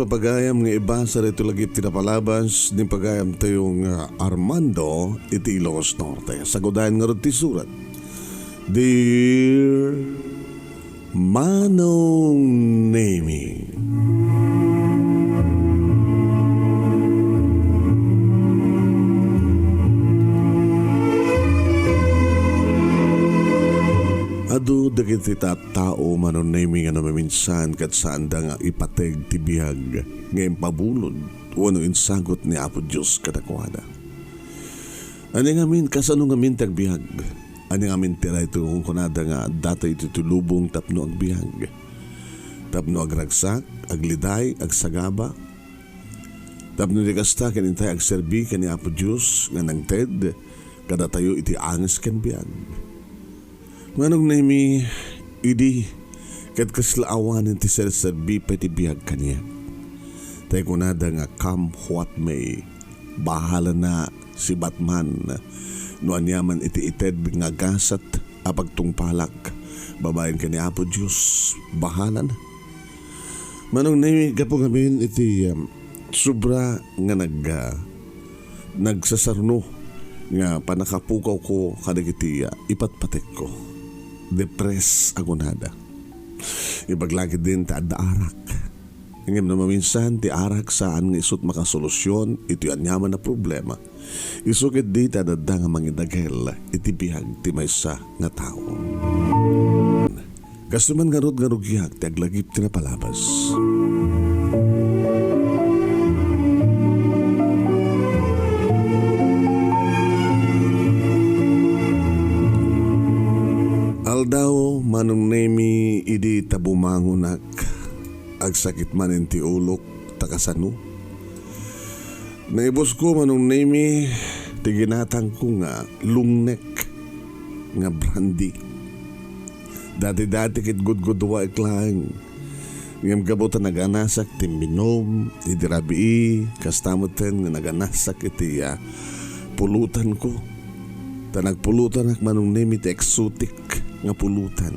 pagayam nga iba sa rito lagip tinapalabas ni pagayam tayong Armando iti Ilocos Norte. Sagudahan nga rin ti surat. Dear Manong Nemy, adu dagiti tao Manong Nemy nga namaminsan kat saan da nga ipateg ti BIAG ngayon pabulod wano insagot ni Apo Diyos kadakwada. Ani ngamin kasano ngamin tag BIAG? Ani ngamin tira ito kung kunada nga data ito tulubong tapno ag BIAG. Tapno ag ragsak, ag liday, ag sagaba. Tapno di kasta kanintay ag serbi kani Apo Diyos nga nang ted kada tayo iti angas kan BIAG. Manong Nemy, idi, kat kaslaawanin ti serbi pati BIAG kaniya. Tayo kunada nga come what may, bahala na si Batman, no anyaman iti ited nga gasat apagtungpalak, babayan kani Apo Diyos, bahala na. Manong Nemy, gapo gamin iti sobra nga nagsasarno nga panakapukaw ko kadagiti ipatpatek ko. Depress agunada. Ibaglagi din ta adda arak. Ngem na maminsan ti arak saan nga isut makasolusyon iti anyaman na problema. Isukit di ta dadda nga mangidagel iti BIAG ti maysa nga tao. Kasuman garod nga rugyag ti aglagip ti napalabas. Aldaw Manong Nemy idi tabumangunak agsakit manin ti ulok takasano. Naibos ko Manong Nemy ti ginatang ko nga lungnek nga brandy. Dati kit gudgudwa iklang ngem gabutan naganasak ti minom idi rabii kastamoten nga naganasak iti pulutan ko. Nagpulutan ak Manong Nemy ti exotic nga pulutan.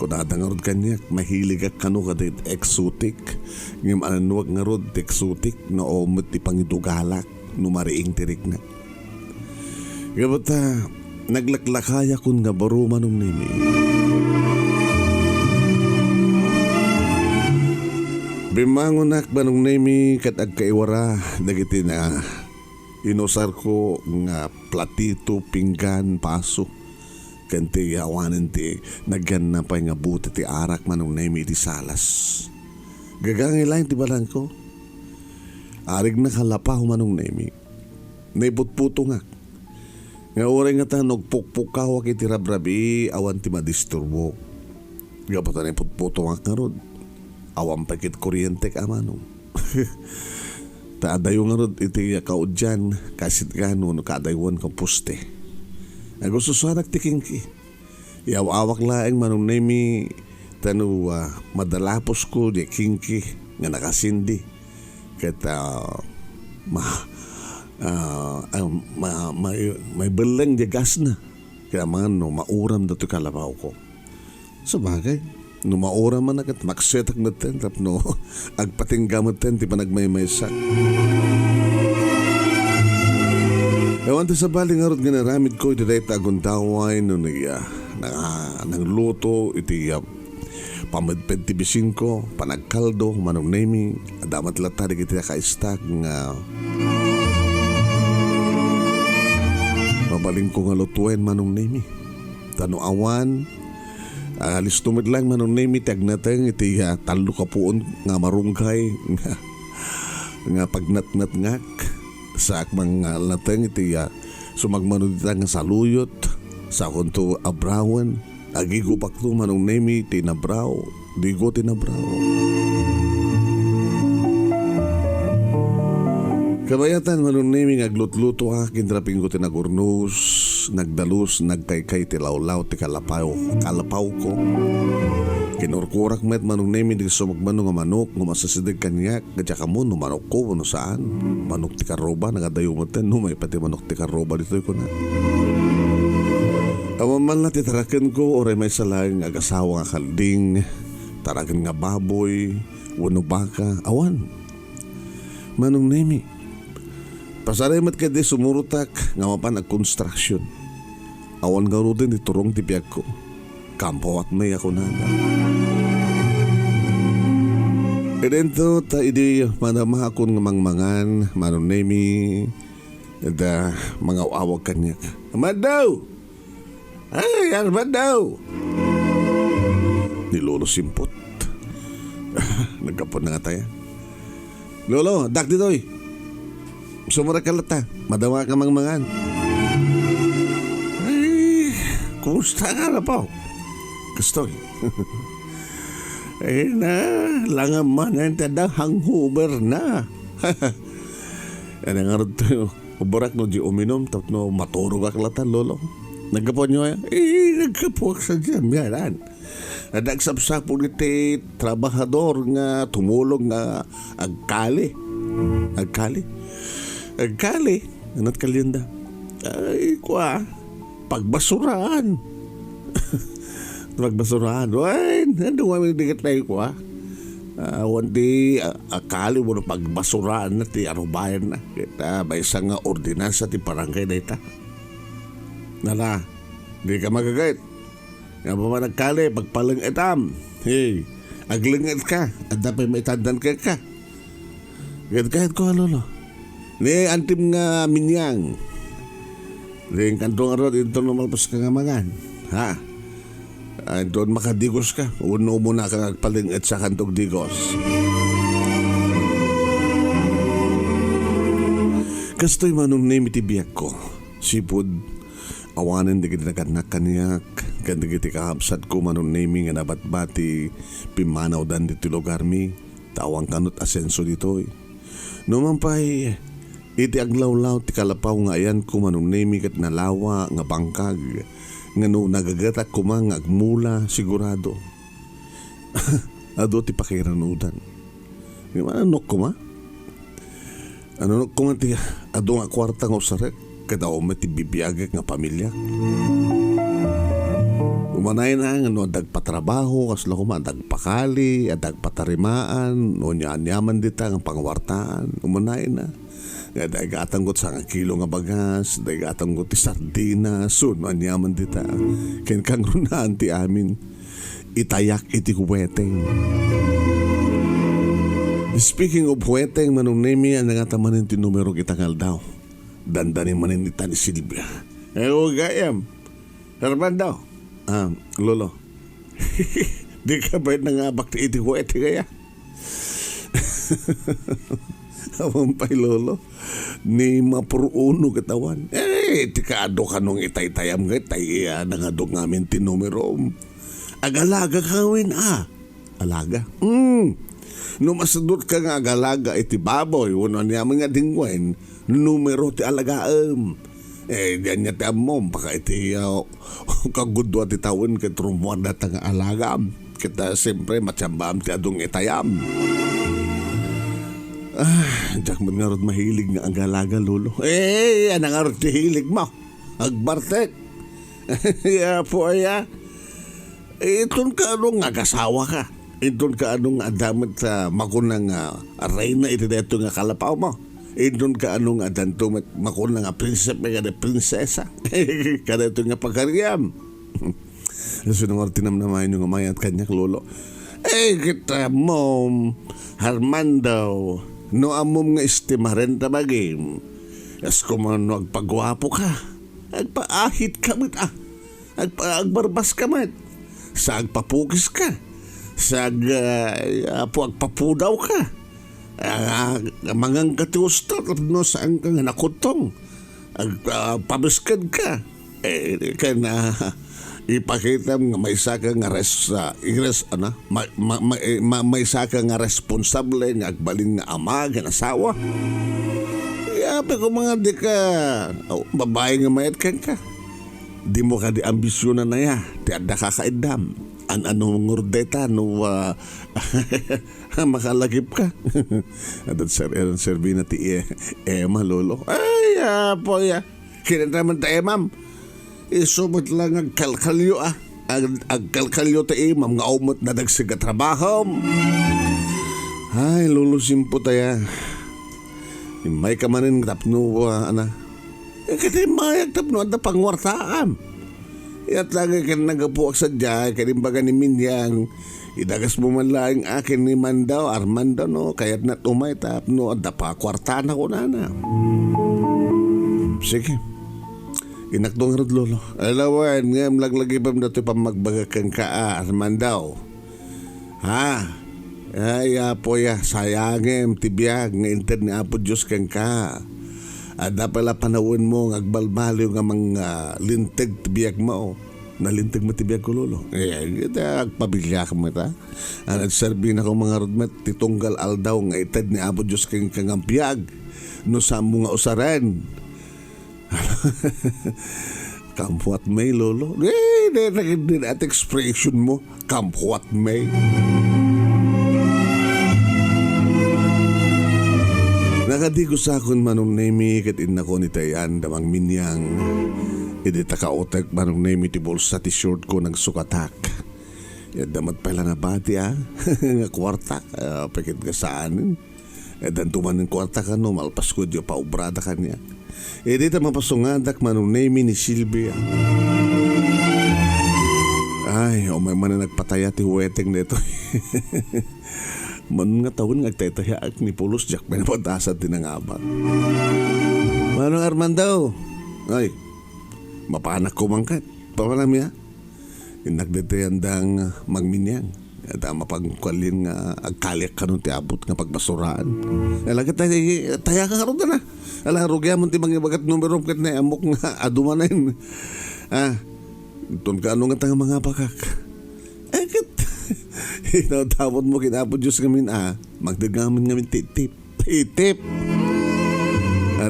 Kung nadangarod kanyak, mahilig ak kano ka dit exotic. Ngam anuwag nga rod ti exotic na omot ti pangidugalak no mariing tirik na. Gabata, naglaklakaya kun nga baro Manong Nemy. Bimangon ak Manong Nemy kat agkaiwara dagiti na inusar ko nga platito, pinggan, paso. Kanti awanin ti nagyan na pa nga buti ti arak Manong Nemy ti salas. Gagangilay ti balang ko. Arig na kalapaw Manong Nemy. Naiputputo nga. Nga oray nga ta nagpukpukaw iti rabrabi awan ti madisturbo. Gapata na iputputo nga karod. Awan pakit kuryente ka Manong. Taadayo nga rod iti kaudyan kasit gano no kaadaywan ka puste. Gusto sanak ti kingki. Iawawak laeng Manong Nemy tanu madalapos ko di kingki nga nakasindi. Kata may belang di gas na. Kaya man no mauram dato kalabaw ko. Sabagay. No mauram man agad maksetak na ten tapno agpatinggamot ten ti panagmaymaysak. Ewan ti sa baling arot nga naramid ko iti dayta aguntaway no nangluto iti pamadped ti bising ko panagkaldo Manong Nemy adamat latarig iti kaistak nga mabaling ko nga lutuin Manong Nemy tano awan alis tumid lang Manong Nemy tagnateng iti talo kapuon nga marungkay nga pagnatnat ngak sa akmang lateng iti sumagmanudita nga saluyot sa kunto abrawan agigo pakto Manong Nemy tinabraw digo tinabraw. Kabayatan Manong Nemy aglutluto akin draping ko tinagurnos nagdalus nagkaykay ti lawlaw ti kalapaw ko. Kinurkurak met Manong Nemy di sumagmano nga manok nga masasidig kanyak gadya kamo no manok ko no saan manok ti karoba nagadayo mo ten no may pati manok ti karoba dito ko na awaman na titaraken ko oray may salang agasawa nga kalding taraken nga baboy wano baka, awan. Manong Nemy, pasalamat ka di sumurutak nga mapan nag-construction. Awan nga rin iturong tibiyag ko. Kampo at may ako nada. Idento ta idi manamahakon nga mangmangan, Manong Nemy, da mga awag kanya. Armando! Ay, Armando! Ni Lolo Simpot. Nagkapon na nga tayo. Lolo, dak ditoy. Sumura ka lata. Madawa ka mangmangan. Ay, kumusta ka na po? Gustoy. Eh na, langam man ang tada hanghuber na. Ano nga rin tayo, ubarak no di uminom, tapos no maturog ka lata, Lolo. Nagkapon nyo ya? Nagkapuak sa dyan, yaran. Nagsapsapon iti trabahador nga tumulong nga agkali. Anat kalinda. Ay, pagbasuraan. Pagbasuraan. Ay, nandun kami dikit na yung wanti akali mo na pagbasuraan na ti arubayan na. Kita may isang ordinansa ti barangay na ita. Nala, di ka magagayt. Nga ba man nagkali, pagpalang etam. Hey, aglingat ka. At dapat may tandan ka. Kahit ko, Lolo. Ni antim nga minyang. Ni kantong arot, ito lumalpas ka nga mangan. Ha? Doon makadigos ka. Uno muna ka nagpalingat sa kantong digos. Kastoy Manong Nemy ti biyak ko. Sipod, awanan di kita nakanak kaniyak. Ganda kiti kakabsat ko Manong Nemy nga nabatbati pimanaw dan dito lugar mi. Tawang kanot asenso dito. Numan pa'y iti aglawlaw ti kalapaw nga ayan ko Manong Nemy kat nalawa nga bangkag. Nga no nagagatak ko mga agmula sigurado. Ado ti pakiranudan. Anok ko ma? Anok ko ma ti ado nga kwarta nga usaret. Kada o ti bibiyagak nga pamilya. Umanay na nga no dagpatrabaho kasla ko ma dagpakali at dagpatarimaan no nyaman dita nga pangwartaan. Umanay na. Dagatanggot sa kilo nga bagas, dagatanggot ti sardinas, manyaman dita. Ken kang runaan ti amin, itayak iti huweteng. Speaking of huweteng, Manong Nemy, ang nangataman ti numero kitangal daw. Dandanin manin nita ni Silvia. Gagayyem. Armando. Lolo. Di ka ba nangabak ti iti huwete kaya? Awan pa'y Lolo, ni mapuruno katawan. Tikaado ka nung itay-tayam nga, nangado ngamin tinumero. Agalaga kawin Alaga? Numasadot ka nga agalaga, iti baboy, wano niya mga dingwen, numero ti alagaam. Diyan niya ti amom, baka iti kagudwa ti tawin katrumuan na nga alagam. Kita siyempre matsambam ti adong itayam. Diyak mo nga rin mahilig nga ang galaga, Lolo. Ano nga rin hilig mo? Agbartek. Po ay iton ka anong agasawa ka. Iton ka anong adamit sa makunang reyna iti deto nga kalapaw mo. Iton ka anong adanto makunang prinsip nga prinsesa. Kada ito nga pagkaryam. Sunong tinamnamayan yung umayat kanyak, Lolo. Kita mo, Armando. No amom nga istimaren tabagim. As kumano agpagwapo ka. Agpaahit ka mat agbarbas ka mat. Sa agpapukis ka. Sa agpapudaw ka. Mangang katiusto no saan ka nga nakutong. Agpabiskad ka. Kana ipakita nga may isa ka nga may isa ka nga responsable nga agbalin nga ama nga asawa. Yapi ko mga di ka babae nga mayat ka. Di mo ka di ambisyonan na ya. Di ada ka kaidam. Anong ngurdeta no makalagip ka. At serbi na ti Emma, Lolo. Ay, po ya. Kinantaman ta Emam. Isumot lang agkalkalyo Agkalkalyo ta Emam nga umot na dagsiga trabaho. Ay, lulusim po taya. May kamanin tapno ana. Kaya mayag tapno at pangwartaan. Iyat lagi ka nagapuak sa dyan, kalimbaga ni Minyang. Idagas mo man lang akin ni Mandaw, Armando no, kaya't natumay tapno at kwartaan ako na. Sige. Inakdong rod lolo. Alawan, ngam laglagi pa na ito pamagbagakan ka, Armando. Ha? Ay, apo ya, sayangem, tibiyag, nga inter ni Apo Diyos kang ka. Ada pala panahon mo, agbalbaliw nga mga lintag tibiyag mo. Nalintag mo tibiyag ko, lolo. Kita, agpabilyak mo ita. Nagserbi na ko mga rodmet, titunggal aldaw nga itad ni Apo Diyos kang kangampiyag. No sa mga usaran. Kampuat may, lolo. At expression mo, kampuat may. Nakadigo sa akon Manong Nemy kat inako ni tayan damang minyang. Idi takaotek Manong Nemy ti bulsa ti short ko nagsukatak. Damat pala na bati nga kwarta pakit ka saan. Dan tuman ng kwarta ka no malpas ko diyo paubrada ka niya. Idi ta mapasungadak Manong Nemy ni Silvia. Ay, may man na nagpataya ti weteng nito. Man nga taon nagtetayaak ni Pulos Jack may napantasan din ang abat. Manong Armando, ay, mapanak ko mangkat. Pamanam ya? Nagdetayan dang magminyang. At mapagkwalin nga agkalik ka nun ti abot nga pagbasuraan. Alaga taya ka karoon na. Ala, rugya mo ti mangibagat numero kat na amok nga adumanin. Itun ka ano nga tanga mga pakak. Tapos mo kinapod Diyos ngamin magdagamin ngamin titip.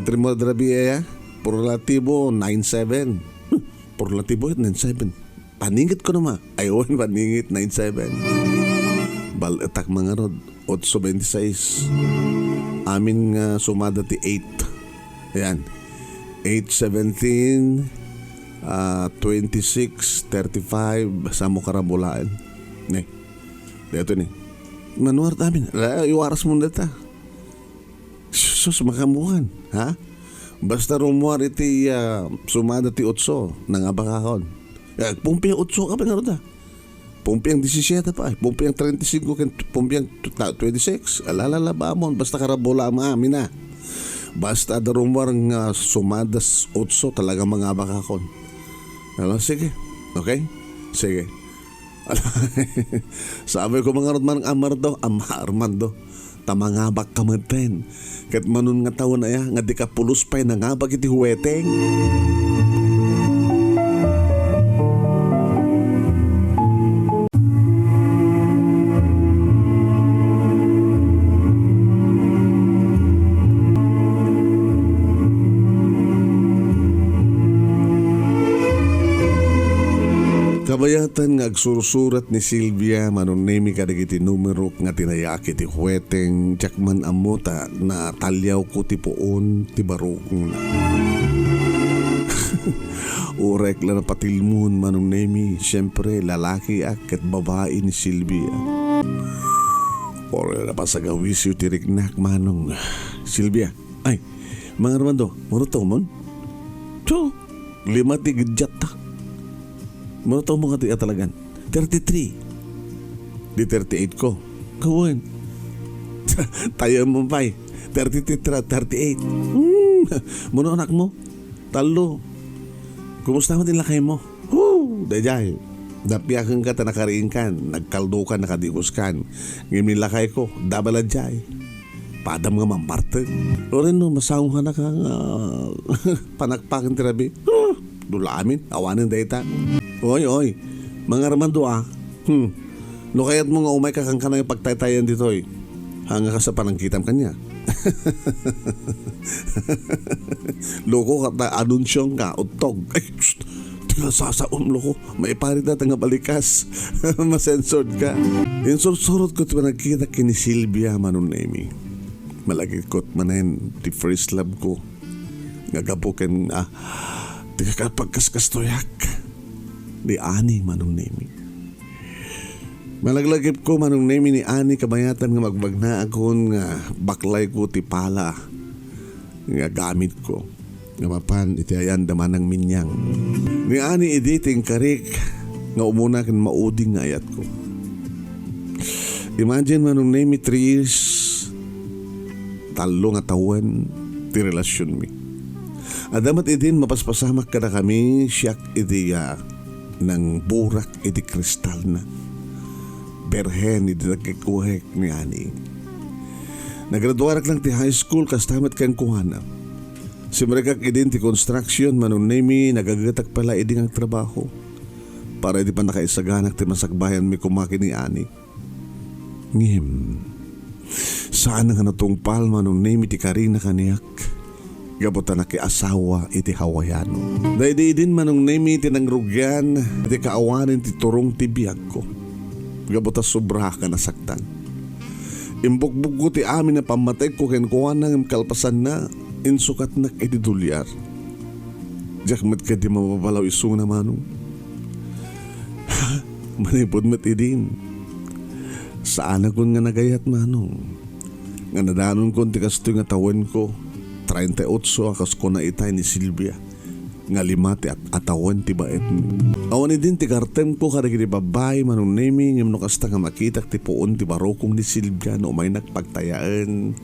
Trimo drabiya Porlatibo 97. Porlatibo 97. Paningit ko naman. Ayun, paningit 97. Balatak mga rod 826. Amin nga sumada ti 8. Ayan 817 26 35 sa Mukarabulaan. Dito ni. Manuar namin. Iwaras mo data. Sus, makamuhan. Ha? Basta rumuar iti sumada ti 8 nang abakakon. Pumpi ang 8 ka pa nga roda. Pumpi ang 17 pa. Pumpi ang 35. Pumpi ang 26. Alalala ba mo? Basta karabola ang amin na. Basta da rumuar ng sumadas 8 talaga mga abakakon. Sige. Okay? Sige. Sabi ko mga rodman Armando, tamangabak ka maten. Kat manun nga taon na nga di ka pulos pa'y nangabak iti huweteng. Kabayatan nga agsursurat ni Silvia Manong Nemy kadagiti numero nga tinayaki ti huweteng jakman amuta na talyaw ko ti puon ti barukong na. Urek lang na patilmun Manong Nemy, siyempre lalaki at babae ni Silvia. Or napasagawisyo ti riknak Manong Silvia. Ay, mga Armando, muna mo? So, 5 ti gidjat ta. Muna taon mo nga ti atalagan? 33. Di 38 ko. Kawan. Tayo mo pa 33, 38. Muna anak mo? Talo. Kumusta mo din lakay mo? Dajay. Dapiakan ka tanakariin kan. Nagkaldo ka, nakadikus kan. Ngayon lakay ko, dabalad jay. Padam nga mamparten. O rin no, masawang ka na ka panakpakan tirabi. Dula amin, awanin dayta. Oy, mga Armando no kaya't mo nga umay kakang ka na yung pagtaytayan dito hanga ka sa panangkitam kanya. Loko ka na anunsyong ka, utog. Ay, tingnan sasaon loko, may parit na nga balikas. Masensored ka. Yung sursurot ko ito nagkita kini Silvia Manong Nemy. Malagit ko't manen, di first love ko. Ngagabukin di ka pagkaskastoyak. Di ani Manong Nemy. Malaglagip ko Manong Nemy ni ani kabayatan nga magbagna akon nga baklay ko ti pala nga gamit ko. Nga mapan iti ayan daman ng minyang. Ni ani editing karik nga umuna kan mauding nga ayat ko. Imagine Manong Nemy 3 years talo nga tawen ti relasyon mi. Adamat idin mapaspasamak kada kami siyak ideya ng burak iti kristal na. Berhen iti nagkikuhek ni ani. Nagraduarak lang ti high school kastamat kan kuhana. Si Marikak idin ti construction Manong Nemy nagagatak pala idin ang trabaho. Para di pa nakaisaganak ti masakbayan mi kumaki ni ani. Ngim. Saan nga natungpal Manong Nemy ti karina kaniyak. Gabutan na ki asawa iti Hawaiano. Dahil din Manong Nemy tinangrugyan iti kaawanin ti turong ti biyag ko. Gabuta sobra ka nasaktan. Imbukbuk ko ti amin na pamatay ko kenkuhan ng kalpasan na insukat na iti dulyar. Diyak mat ka di mapapalaw isung na Manong. Manipod mat idin. Saan akong nga nagayat Manong. Nga nadanon ko ti kasto nga tawen ko 38 akas ko na itay ni Silvia. Nga limati at atawan ti baet mi. Awan din ti kartem ko kada kiti babay Manong Nemy ngem no kasta nga makitak ti puon ti barokong ni Silvia no may nagpagtayaan.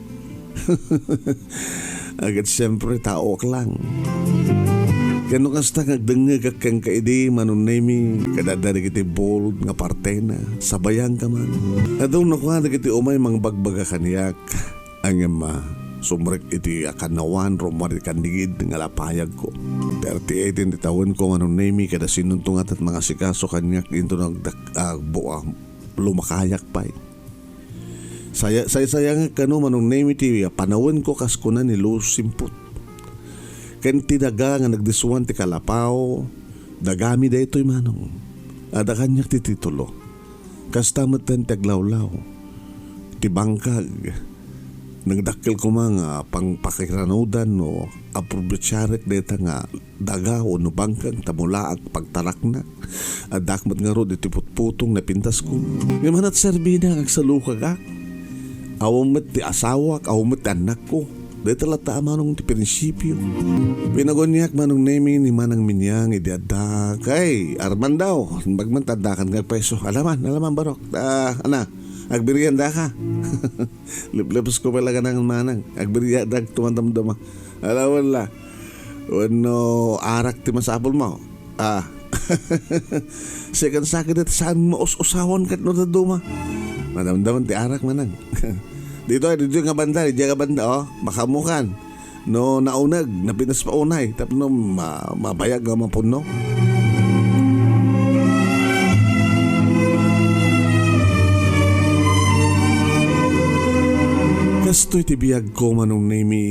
Agad siyempre taok lang. Kano kasta ngagdengeg kang kaidi Manong Nemy kadadari kiti bold nga partena sabayang ka man. Adaw no kada kiti umay mang bagbaga kaniyak ang sumrek iti akanawan romari kandigid nga lapayag ko. 38 ti taon ko Manong Nemy kada sinuntungat at mga sikaso kanyak into lumakayak pa. Sayang kano Manong Nemy ti panawin ko kaskuna ni Luz Simput. Ken ti daga nga nagdisuan ti kalapaw dagami daytoy Manong. Ada kanyak ti titulo. Kastamat ten ti aglawlaw. Ti bangkag. Nagdakkel ko mga pangpakiranodan no aprobetsarek deta nga daga o no bangkag tamulaak pagtarak na at dakmat nga ro iti putputong na pintas ko ngaman at serbina kag salukag ak awamit ti asawak awamit ti anak ko deta lata Manong ti prinsipyo pinagonyak Manong Nemy ni Manang Minyang idiada kay Armando bagmantadakan nga peso alaman barok ana agbiriyan da ka. Liplipos ko pala ka ng manang. Agbiriyan da tumandamdama. Alawan la. Ano arak ti masapol mo. Second sakit at saan mo us-usawan kat no duma. Madamdaman ti arak manang. dito nga banda. Dito nga banda makamukan. No naunag. Napinas pa unay. Tapno mabayag nga mapuno. Kastoy ti biyag ko Manong Nemy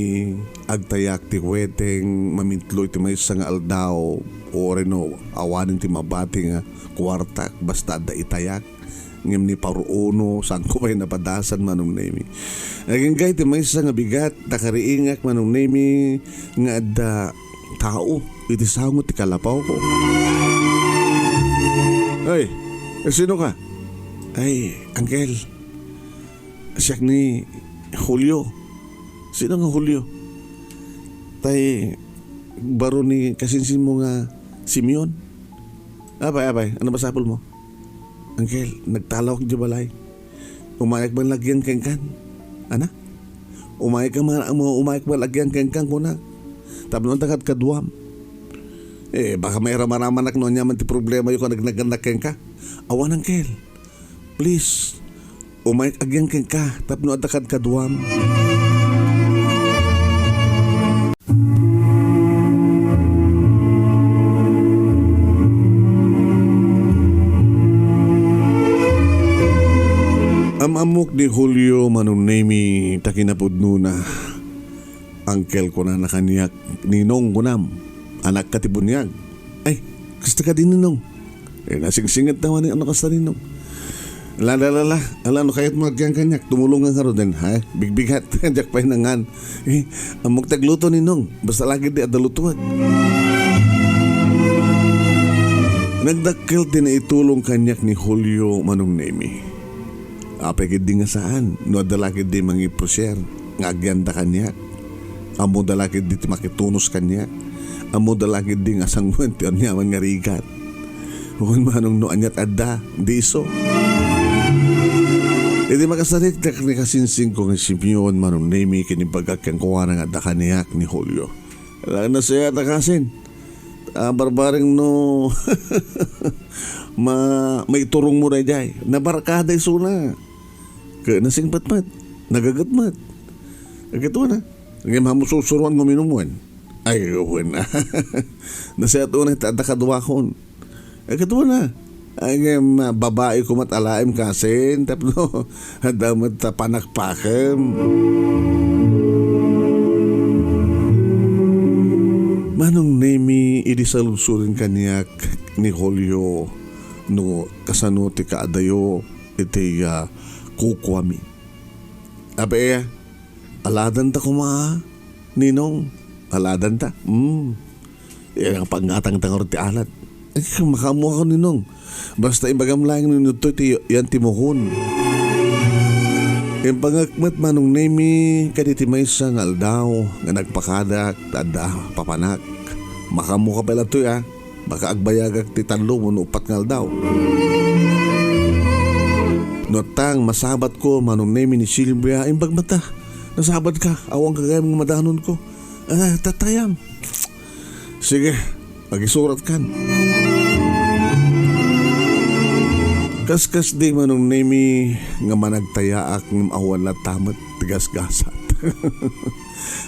agtayak ti weteng mamintlo iti may nga aldaw o reno awanin ti mabati nga kwarta basta da itayak ngem ni paruono saan ko may napadasan Manong Nemy. Naging gay ti may nga bigat nakariingak Manong Nemy nga adda tao iti sangot ti kalapaw ko. Ay, sino ka? Ay, Angel. Siyak ni Julio. Sino nga Julio? Tay baro ni kasinsin mo nga Simeon. Abay, ano ba sapol mo? Angel, nagtalawak di balay. Umayak ba lagyan kengkan? Ana? Umayak ba lagyan kengkan ko na? Tapos takat kaduam. Baka may ramaraman ak no nyaman ti problema yung nagnagandak kengka. Awan Angel. Please. Umayk agyang kengka tapno adakad kaduam. Amok ni Julio Manong Nemy takinapudno na angkel ko na nakaniyak ninong kunam anak katibunyag. Ay, kasta ka din ninong. Nasingsingat naman ni anak kasta ninong. Lala, no kahit magkang kanyak, tumulungan ka ro din, ha? Bigbigat, jak pa hinangan. Amok tagluto ninong, basta lagi di adalutuan. Nagdakkel din na itulong kanyak ni Julio Manong Nemy. Apekid di nga saan, no dalakid di mangiprosyer, nga agyanda kanyak. Amo dalakid di makitunos kanyak. Amo dalakid di nga sangwente o niya nga rigat. Kung manong no anyat adda, di iso. Hindi makasarit na ni kasinsing ko ng Simeon Manong Nemy kinibagak kang kuha nga adda kanyak ni Julio. Alam na siya takasin. Barbaring no may turong mo na jay. Nabarkada iso na. Kaya nasing patmat, nagagatmat. Agito na. Ngayon mamususuruan mo minumuan. Ay, gawin na. Nasa ito na itatakaduakon. Agito na. Ay, ngayon babae ko matalaim kasin. Tapno, hadamat panakpakam. Manong Nemy, idisalusurin kanyak ni Julio no kasanuti kaadayo iti kukwami. Abe, aladan ta kuma, ninong, aladan ta. Yan ang pangatang tangor ti alat. Makamuha ko ninong. Basta ibagam lang nino to iti yan timuhon. Yung pangakmat Manong Nemy, kaditi may isang aldaw nga nagpakadak, tada, papanak. Makamuha pala to baka agbayagak ti tanlo mo upat nga aldaw. Notang masabat ko Manong Nemy ni Silvia, imbag mata, nasabat ka, awang kagayam ng madanon ko. Tatayam. Sige, magisurat kan. Kaskas di Manong Nemy nga managtayaak ng awan na tamat tigas-gasat.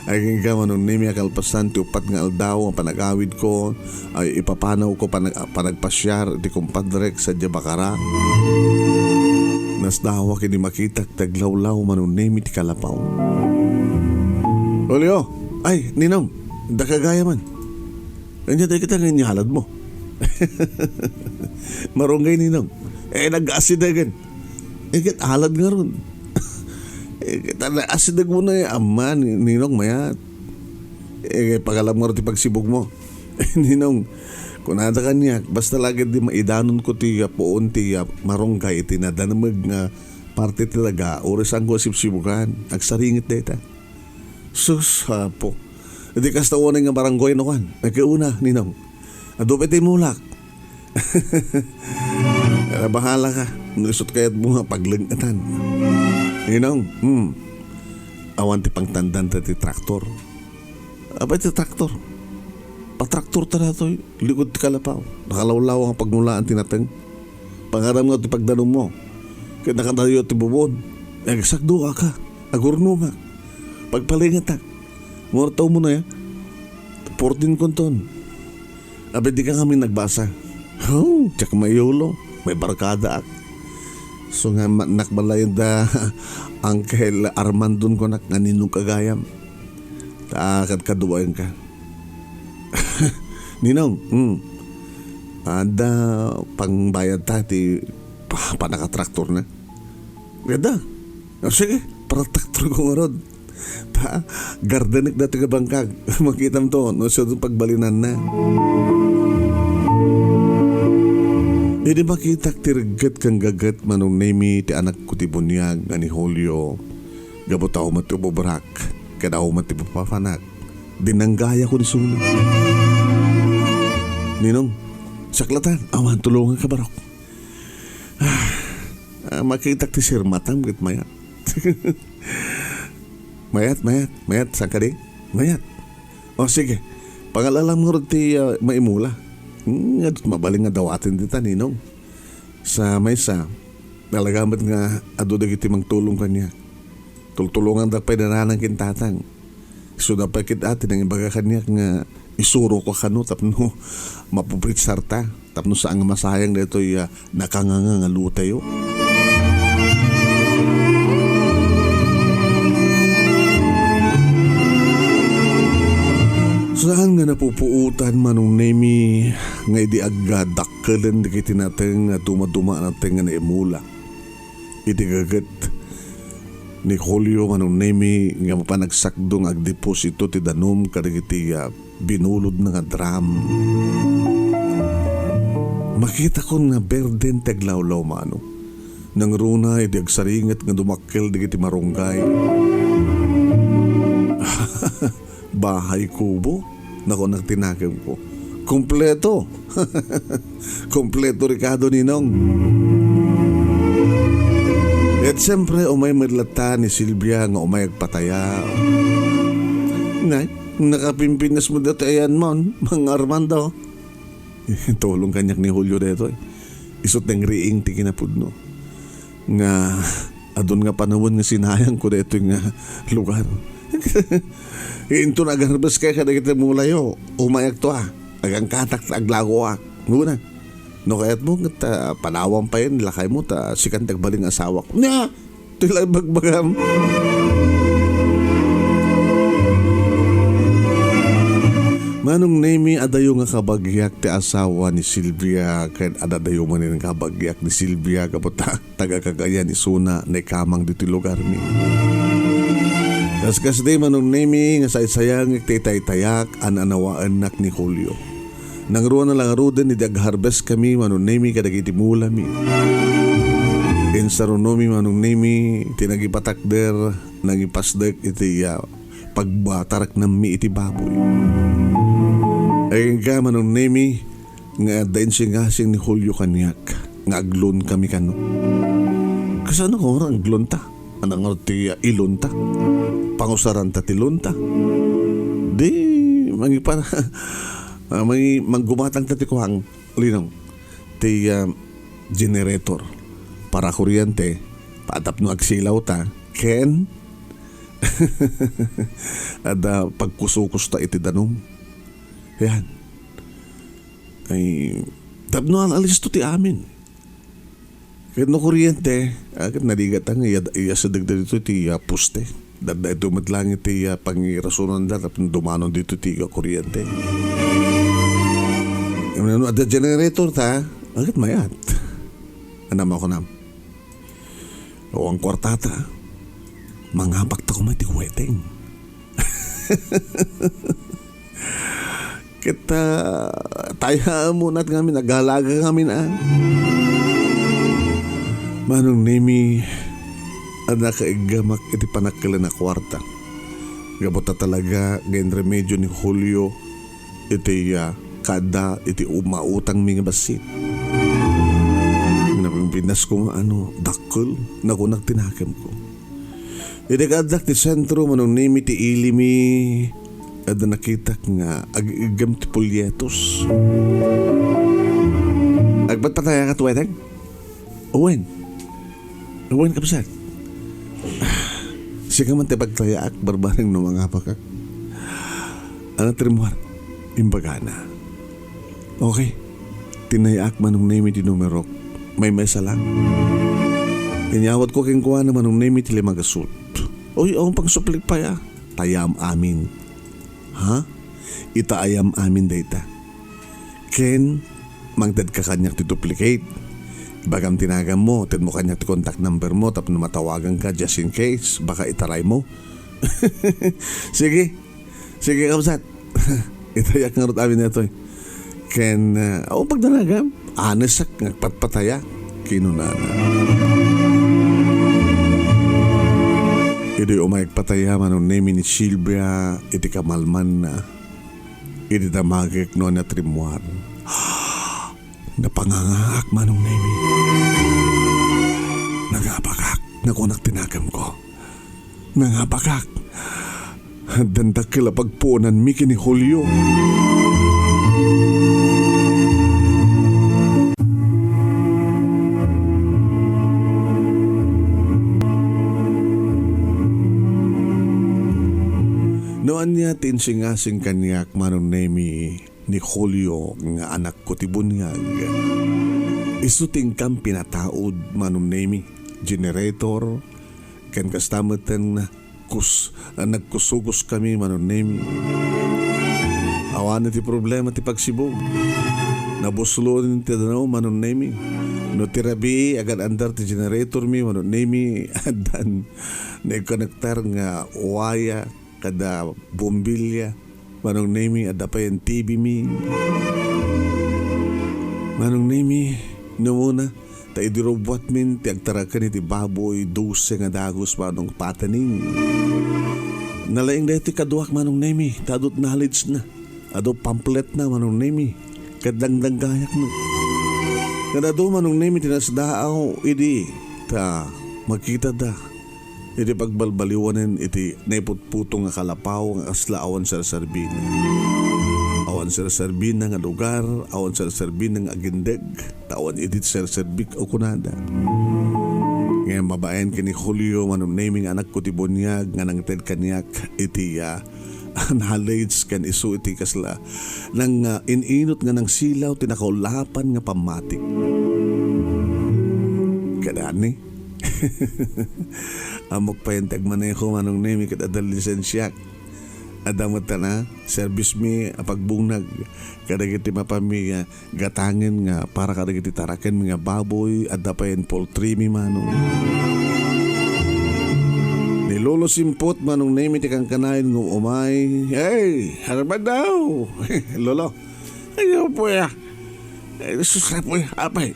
Ay nga Manong Nemy akalpasan ti upat nga aldaw ang panagawid ko ay ipapanaw ko panagpasyar di kumpadrek sa Jabakara. Nasdawa kini makitak taglawlaw Manong Nemy ti kalapaw. Julio, ay ninong, dakagaya man. Kanya tayo kita ngayon halad mo. Marunggay ninong. Nag-asidagan. Kat halad nga ron. Asidag mo na ama, ninong mayat. Pagalam nga ron ti pagsibog mo. Ninong, kung nada kanyak, basta lagi di maidanon ko ti poon ti marunggay ti nadanamag nga parte talaga, oras ang ko sipsibukan. Agsaringit deta. Sus, hapo. Hindi kasta unay nga baranggoy no kan. Nagkauna, ninong. Adupit ti mulak. Bahala ka. Nusot kaya't mo nga paglingatan. Ninong, awan ti pangtandan ti traktor. Abay ti traktor. Patraktor ta na to. Likod ti kalapaw. Nakalawlaw ang pagnulaan tinateng. Pangaram nga ti pagdanong mo. Kaya nakadayo ti bubon. Nagsakdo ka. Agurno nga. Pagpalingatak. Mortaw mo na 14 konton. Abay di ka kami nagbasa. Tsak may yolo. May barkada ak. So nga nakbalayan da Uncle Armando ko nga ninong kagayam. Takad kaduwayan ka. Ninong, ada pangbayad tati panakatraktor na. Ganda. Sige, para traktor ko nga rod. Gardenik dati ka bangkag. Makita mo to, no siya doon pagbalinan na. Hindi makita tirgat kang gagat Manong Nemy ti anak ko ti bunyag nga ni Julio. Gabotaw matubobrak, kadaw matipapanak. Dinanggaya ko ni Suna. Ninong, saklatan, awan tulungan ka barok. Makita ti Sir Matang git mayat. Mayat, saan ka di? Mayat. O sige, pangalalam mo rin ti maimula. Mabaling nga daw atin dita ninong. Sa maysa, nalagamat nga ado dagiti magtulong kanya. Tultulungan da pa nananang kintatang. So dapat kit atin ang ibaga kanya nga isuro ko kano tapno mapuprit sarta. Tapno sa ang masayang dito nakanganga nga lutayo. Saan nga napupuutan Manong Nemy nga idi agdakkelan di kiti natin nga dumaduma natin nga naimula. Iti gagat ni Julio Manong Nemy nga mapanagsakdong agdeposito ti danom kadagiti binulod nga drum. makita ko nga berden taglawlaw mano. Nang runa iti agsaringat nga dumakkel di kiti marunggay. Bahay kubo? Nako nagtinagam ko. Kompleto. Kompleto Ricardo Ninong. At siyempre umay madlata ni Silvia nga umay agpataya. Ngay, nakapimpinas mo dito ayan mon, mga Armando. Tulong kanyak ni Julio dito eh. Isot ng riing ti kinapudno. Nga adun nga panahon nga sinayang ko dito nga lugar. Into nagarbas kaya kada kita mulayo. Umayak to agang katak aglago Nguna. No kaya't mo nga panawang pa yan lakay mo sikan tagbaling asawa ko. Nya! Tilay bagbagam. Manong Nemy adayo nga kabagyak ti asawa ni Silvia ken adadayo man ni kabagyak ni Silvia kapota taga Cagayan ni Suna na kamang dito lugar mi. Kaskas di Manong Nemy nga saysayang itay-tayak anawaan nak ni Julio. Nangruan na lang aruden ni dag-harvest kami Manong Nemy kadagiti mula mi. Insarunomi Manong Nemy tinagipatakder nagipasdek iti pagbatarak na mi iti baboy. Ay nga Manong Nemy nga dain singasing ni Julio kanyak nga aglon kami kano. Kasano ko orang aglon ta? Anang ti ilon ta? Pangusaran ta ti lon ta? Di mangipan may manggumatang ta ti kuhang linong ti generator para kuryente paatap no agsilaw ta ken ada pagkusukus ta iti danom. Yan. Ay, tapno alis to ti amin. Kahit no kuryente, agad naligat ang iya sa dagdag dito ti puste. Dada ito matlang iti pangirasunan da, tapos dumanon dito ti kuryente. Ada generator ta, agad mayat. Anam ako nam. O ang kwartata, mangabak ta kumay ti wedding. Kita tayo muna kami, nag-alaga kami na. Manong Nemy, anak kaigamak iti panakila na kwarta. Gabota talaga, gain remedyo ni Julio, iti kada, iti umautang mga basit. Napimpinas ko nga dakol, na kunak tinakam ko. Iti kadak ti sentro, Manong Nemy, ti ilimi, ada nakita nga agigam ti pulyetos. Agbat pataya ka tuwetag? Uwen kapsat. Siya man ti pagtaya ak barbarang no mga apakak. Ano trimwar? Imbagana. Okay. Tinayak Manong Nemy ti numero. May mesa lang. Inyawat ko keng kuha na Manong Nemy ti limagasut. Uy, ang pangsuplik pa ya. Tayam amin. Ha? Itaayam amin data. Ken, mangdad ka kanyak ti duplicate. Bagam tinagam mo, tin mo kanyak ti contact number mo, tapos matawagan ka just in case, baka itaray mo. Sige kapsat. Itayak nga rot amin na ito. Ken, pagdanagam, anesak, ngagpatpataya, kinunana. Iti umayag pataya Manong Nemy ni Silvia iti kamalman na iti damagik no na trimwar. Napangangahak Manong Nemy. Nangapakak na kunak tinagam ko. Nangapakak. Dandak kila pagpunan miki ni Julio. Noan niya tinsingasing kanyak Manong Nemy ni Julio nga anak ko ti bunyag. Isuting kam pinataod Manong Nemy, generator, ken kastamatan nagkusugos kami Manong Nemy. Awan ti problema ti pagsibog. Nabuslo din ti danaw Manong Nemy. No tirabi agad andar ti generator mi Manong Nemy adan nagkonektar nga waya kada bombilya Manong Nemy ada pa yung TV mi. Manong Nemy, namuna, tayo dirobwat min, ti agtarakan iti baboy, 12 nga dagos manong pataning. Nalaing dahil ti kaduak Manong Nemy, tadot knowledge na, ado pamphlet na Manong Nemy, kadangdang gayak na. Kadado Manong Nemy, tinasdaaw, idi, ta, magkita da, iti pagbalbaliwanan, iti naiputputong nga kalapaw, nga aslaawan sa sarbina. Awan sa sarbina nga lugar, awan sa sarbina nga agindeg, tawan edit sa sarbik o kunada. Ngayon mabayan kini Julio Manong Nemy nga anak ko ti Bunyag nga nang ted kanyak iti knowledge kan isu iti kasla nang ininot nga nang silaw tinakaulapan nga pamatik. Kadani amok pa yung tagmaneho Manong Nemy kat adal lisensyak. Adamot na, service mi pagbunag kadagiti mapami gatangin nga para kadagiti taraken mga baboy at dapayin poultry mi Manong. Ni Lolo Simpot Manong Nemy ti kang kanayin ng umay. Hey, Armando! Lolo, ayaw po ya. Susra po ya, apay.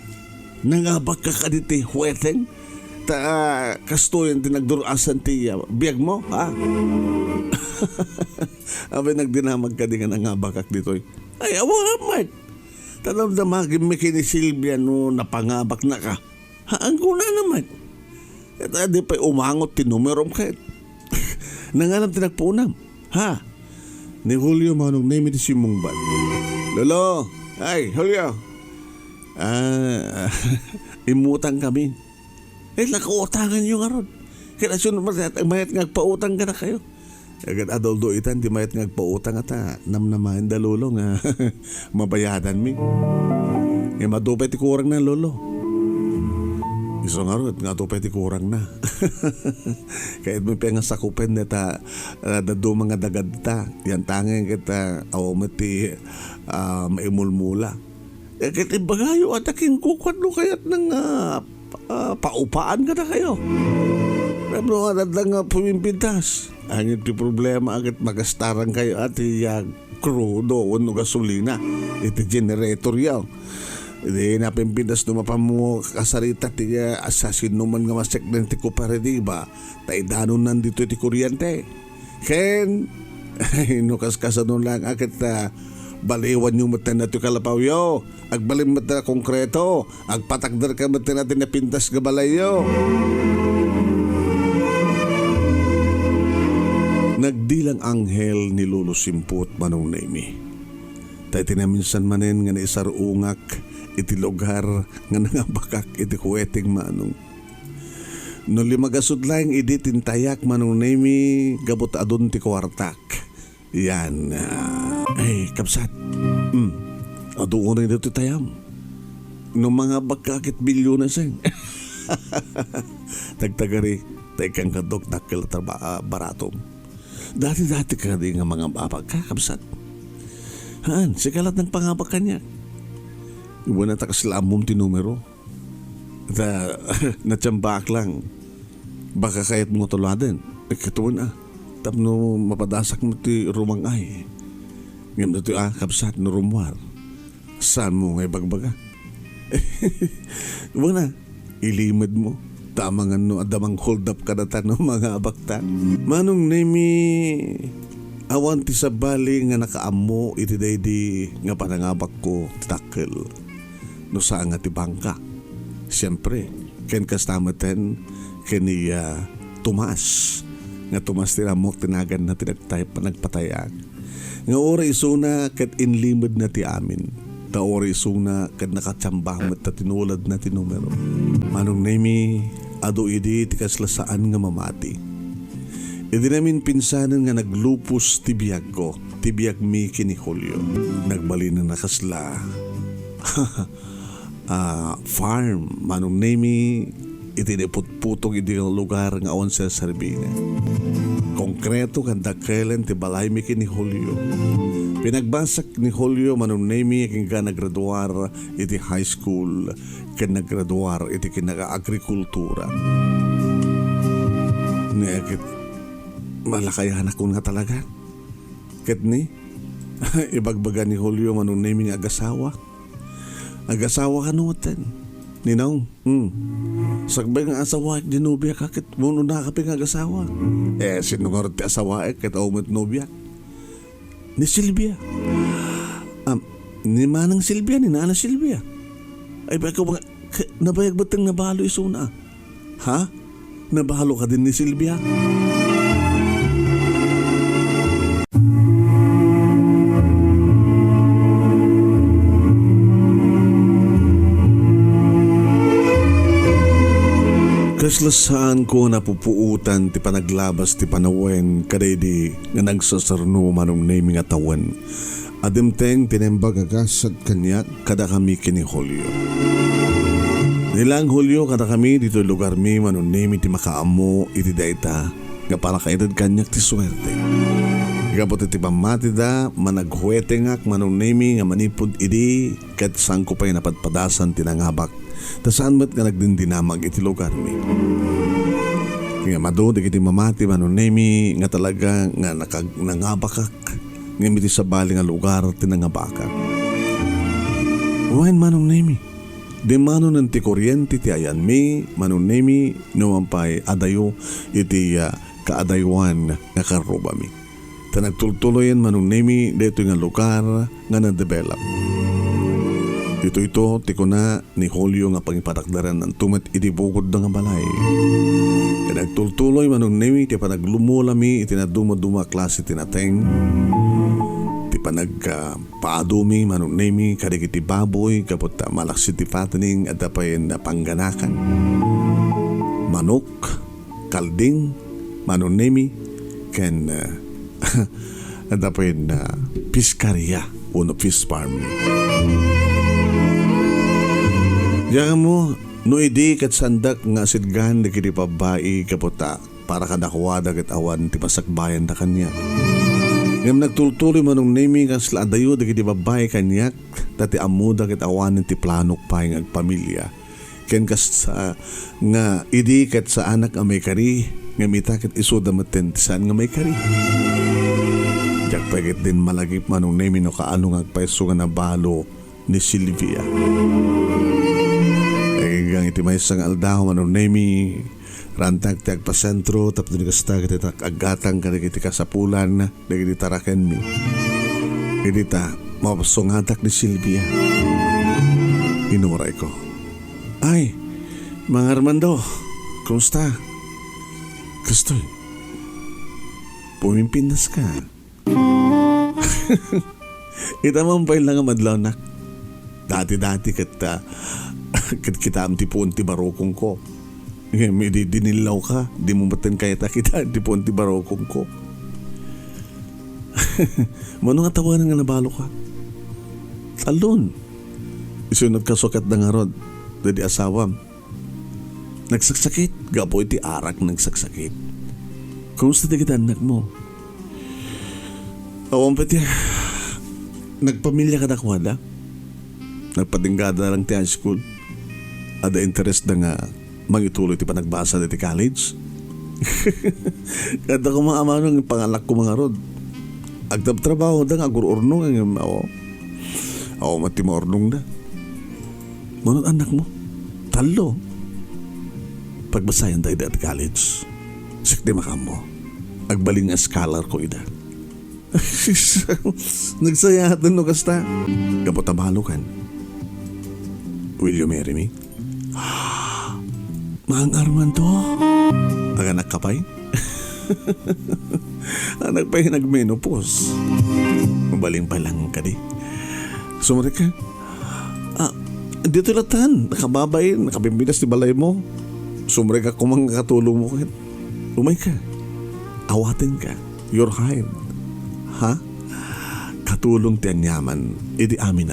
Nangabag ka kaditi huweteng? Ta kastoyan tinagdurasan ti biyag mo, ha? Abay nagdinamag ka din nga nangabakak dito. Ay, awaman. Tanamdamagin mi kini Silvia no napangabak na ka. Haan ko na naman. At di pa umangot tinumerom kahit. Nangalam tinagpunam. Ha? Ni Julio Manong Nemy di Simungbad. Lolo! Ay, Julio! Imutang kami. Nakautangan nyo nga ron. Kaya sunod ang mayat ngagpautang ka na kayo. Agad adoldo itan di mayat ngagpautang at namnamahin da lolo nga mabayadan mi. Nga madupay ti kurang na lolo. Iso nga ron nga dupay ti kurang na. Kahit mo pa nga sakupen na ta dado mga dagad ta. Yan tangin kita awamati maimulmula. Kahit ibagayo at aking kukwad no kayat ng paupaan ka na kayo. Pero nga lang pumimpintas. Ang iti problema agad magastaran kayo at crew doon no gasolina. Iti generator yaw. Hindi napimpintas numapamu kasarita ti asasin naman nga masek ng ti kooperativa. Taidanon nandito ti kuryente. Ken, nukas kasanon lang agad baliwan yung mata na ito kalapaw yo. Agbalim mata na konkreto. Agpatakdar ka mata natin na pintas ka balay yo. Nagdilang anghel ni Lolo Simpot Manong Nemy. Tayo tinaminsan manen nga naisarungak iti lugar nga nangabakak iti kuweting Manong. No limagasod lang iti tintayak Manong Nemy gabot adun ti kwartak. Yan. Ay, kabsat. Adoon rin dito tayam. No mga bakakit bilyon na seng. Tagtagari, tayo kang kadok nakil baratom. Dati-dati ka rin nga mga kakabsat. Haan, sikalat ng pangabak kanya. Iba na takaslamom ti numero. Natsambak lang. Baka kahit mga tuladen. Katuan tapno mapadasak mo ti rumang ay. Ngayon na ito kabsat no rumwar. Saan mo ngay bagbaga? Iba na, ilimad mo. Tamang adamang hold up ka na tanong mga abakta. Manong Nemy, awan ti sa bali nga nakaamo iti daydi nga panangabak ko takil. No saan nga ti bangka. Siyempre, ken kastamatan kaniya Tomas. Nga Tomas tiramok tinagan na nagpatayag. Nga ora isuna kat inlimad na ti amin. Ta ora isuna kat nakatsambang at tinulad na ti numero. Manong Nemy, ado idi ti kaslasaan nga mamati. Idi namin pinsanan nga naglupos ti biyag ko, ti biyag mi kini Julio. Nagbali na nakasla. Farm, Manong Nemy, itiniputputong iti lugar nga awan sa Sarbina. Konkreto kanda kailan ti balay mi kini Julio. Pinagbasak ni Julio Manong Nemy king ka nagraduar iti high school ken nagraduar iti kinaga-agrikultura. Nekit malakayan ako nga talaga. Ket ni ibagbaga ni Julio Manong Nemy nga agasawa. Ag-asawa ka nuwatan. Ninaw, sagbay nga asawa di nobya kakit muno na kapi nga ag-asawa. Sinungar ti asawa kita umot nobya. Ni Silvia. Ni Manang Silvia, ni Nana Silvia. Ay ba ikaw nabayag batang nabalo isuna? Ha? Nabalo ka din ni Silvia? Kaslasan ko napupuutan ti panaglabas ti panawen kadaydi nga nagsasarno Manong Nemy nga tawan. Adimteng tinembag agas at kanyak kada kami kini Hulyo. Nilang Hulyo kada kami dito lugar mi Manong Nemy ti makaamo iti dayta nga para kaedad kanyak ti swerte. Gabot iti pamati da managhuwete ngak Manong Nemy nga manipod idi ket sangko pa'y napadpadasan tinangabak. Ta saan mat nga nagdindinamag iti lugar mi. Nga mado iti mamati Manong Nemy nga talaga nga nangabakak nga miti sa bali nga lugar tinangabakak. Wain Manong Nemy, di mano ng ti kuryente ti ayan mi Manong Nemy nuwampay adayo iti kaadaywan nga karuba mi. Ta nagtultuloyan Manong Nemy dito nga lugar nga na-develop. Dito ito, tiko na ni Julio nga pangipatakdaran ng tumat iti bukod ng balay. Kaya nagtultuloy Manong Nemy, ti panaglumula mi, iti na dumaduma klase tinateng. Ti panagpaadumi Manong Nemy, kadig iti baboy, kapot malaksit ti pataning at dapayin na pangganakan. Manok, kalding, Manong Nemy, ken at dapayin na piskarya, uno fish farm. Diyan mo, no idi kat sandak nga sidgan di kiti pabai kaputa para kadakwada kat awan ti pasakbayan da kanyak. Ngam nagtultuloy Manong Nemy nga sila adayo di kiti babae kanyak dati amuda kat awan ti planok pa ng agpamilya. Ken kas nga idi kat sa anak nga may kari nga mitakit isuda maten saan nga may kari. Diyak pagit din malagip Manong Nemy no kaano nga agpaiso nga nabalo ni Silvia. Gang iti may isang aldaw Manong Nemy rantag ti agpasentro tapos ni kastag iti agatang kanig iti kasapulan nagiti taraken mi iti ta mapasungatak ni Silvia. Inuray ko, ay mga Armando, kumusta? Kastoy pumimpinas ka. Itamampay lang ang madlaw na dati-dati kita am tipon ti barokong ko. May dinilaw ka, di mo baten kaya kita tipon ti barokong ko. Mano nga tawanan nga nabalo ka? Talon. Isunod ka sukat na nga rod, dadi asawam. Nagsaksakit, gapo iti arak nagsaksakit. Kumusta di kita anak mo? Awang pati, nagpamilya ka na kwada? Nagpatinggada lang ti high school? Ada interest na nga mangituloy ti panagbasa ti college? Kada ko mga amano ng pangalak ko mga rod. Agtab-trabaho da nga agururnong ang ako mati maurnong da. Manong anak mo? Talo. Pagbasayan tayo at college. Sikti makam mo. Agbaling nga scholar ko ida. Nagsayatan no kasta. Kapotabalo kan. Will you marry me? Mang Armando, ang anak ka pa'y? Anak pa'y nagmenopause. Mabaling pa lang ka di. Sumari ka? Dito latan, nakababay, nakabimbinas di balay mo. Sumari ka kumang katulong mo. Umay ka. Awatin ka. You're hired. Ha? Katulong ti anyaman, idi amin.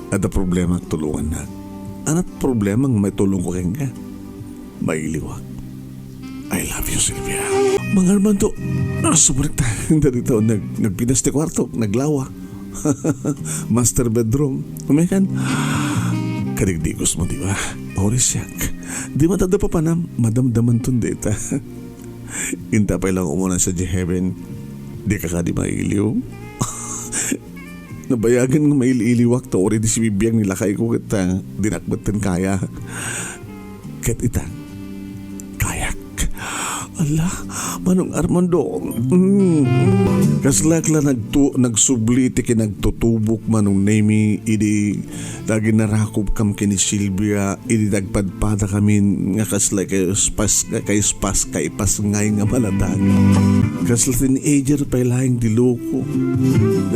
At ang problema, tulungan na. Anat problema may tulong ko kaya nga? May liwag. I love you, Silvia. Mga Armando, sumunod tayo dito. Nagpinas ti kwarto, naglawa. Master bedroom. Umikan. Kadigdigos mo, di ba? Oris yak. Di matanda pa panam, madamdaman tun dita. Intapay lang umunan sa heaven. Di ka di mailiw. Nabayagan nga maililiwak to already si bibiyang nilakay ko kita dinakbatan kaya. Ket ita kayak. Ala, Manong Armando. Kaslak la nagsubli ti kinagtutubok Manong Nemy idi dagi narakop kam kini Silvia idi dagpadpada kami nga kasla kay spas kay pasngay nga malatag. Kasla teenager pa lahing diloko.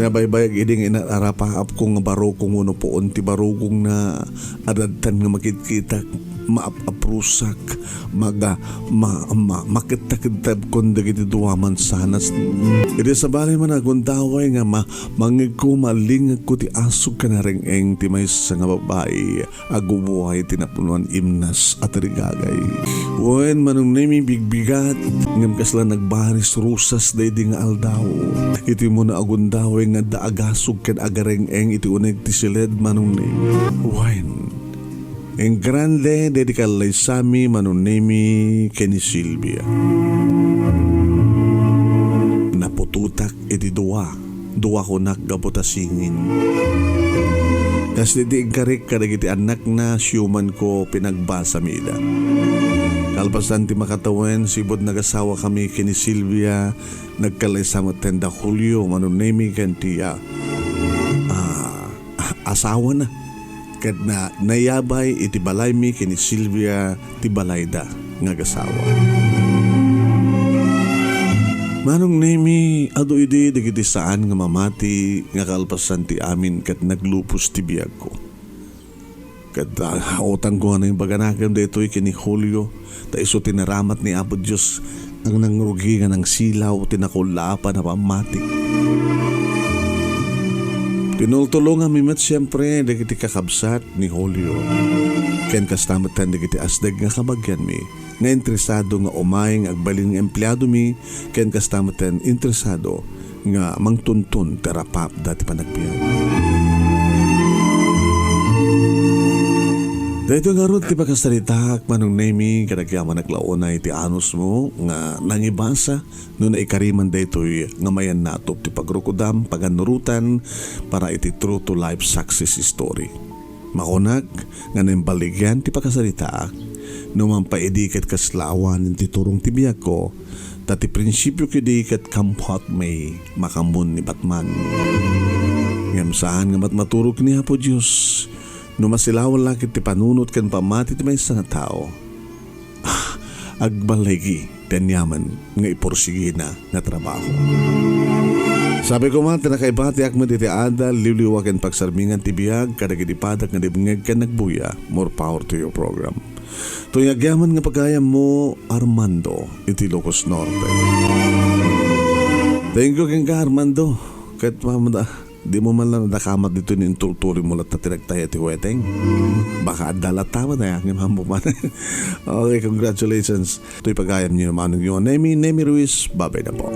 Nabaybayag idi nga inarapahap ko nga barokong uno poon ti barokong na adadtan nga makikita maaprusak makitakitap kon dagiti duwaman sanas iti sabali man agundaway nga mangig ko malingag ko ti asog ka na ring ti may sa nga babae agubuhay tinapunuan imnas at rigagay wen Manong Nemy bigbigat ngam kasla nagbahanis rusas daydi nga aldaw iti mo na agundaway nga daagasog ken agareng iti uneg ti siled Manong Nemy wen en grande dedikal lay sami Manong Nemy keni Silvia. Napututak iti duwa ko naggabutasingin. Kas di karik kadagiti anak na siyuman ko pinagbasa mida. Kalpasan ti makatawen sibod nagasawa kami keni Silvia nagkalay sa tenda Julio Manong Nemy kanti asawa na. Kat na nayabay iti balay mi kini Silvia ti balayda nga gasawa. Manong Nemy ado idi dagiti saan nga mamati nga kalpasan ti amin kat naglupos ti biag ko. Kat haotang ko na yung baganakam daytoy kini Julio ta iso tinaramat ni Apo Diyos ang nangrugi nga ng silaw tinakulapan na pamati. Tinultulungan mi met siyempre dagiti kakabsat ni Julio. Ken kastamatan dagiti asdag nga kabagyan mi. Nga interesado nga umayeng agbalin nga empleyado mi. Ken kastamatan interesado nga mangtuntun terapap dati panagbiyan. Dahito nga ron ti pagkasalitak Manong Nemy kadagyaman naglaunay ti anos mo nga nangibasa no na ikariman daytoy nga mayan natop ti pagrukudam paganurutan para iti true to life success story. Makunag nga nimbaligyan ti pagkasalitak no mampaedikat kaslawan ti turong ti biag ko dati prinsipyo kidikat kampat may makamun ni Batman. Ngam saan nga matmaturog ni Apo Diyos no masilawan lakit ti panunot kan pamati ti may nga tao. Agbalagi tenyaman nga iporsige na nga trabaho. Sabi ko man tinakaibati akmo ti ada liwliwaken pagsarmingan ti biag kadagiti padak nga dibngeg ken nagbuya. More power to your program. Tuyagyaman nga pagayam mo Armando iti Ilocos Norte. Thank you ken ka Armando. Kat mamada di mo man lang nakamat dito ni intulturi mo lat na tinagtaya ti weteng. Baka adalat tama na yakin mambo man. Okay, congratulations. Ito'y pagayam niyo naman yung Nemy Ruiz. Babay na po.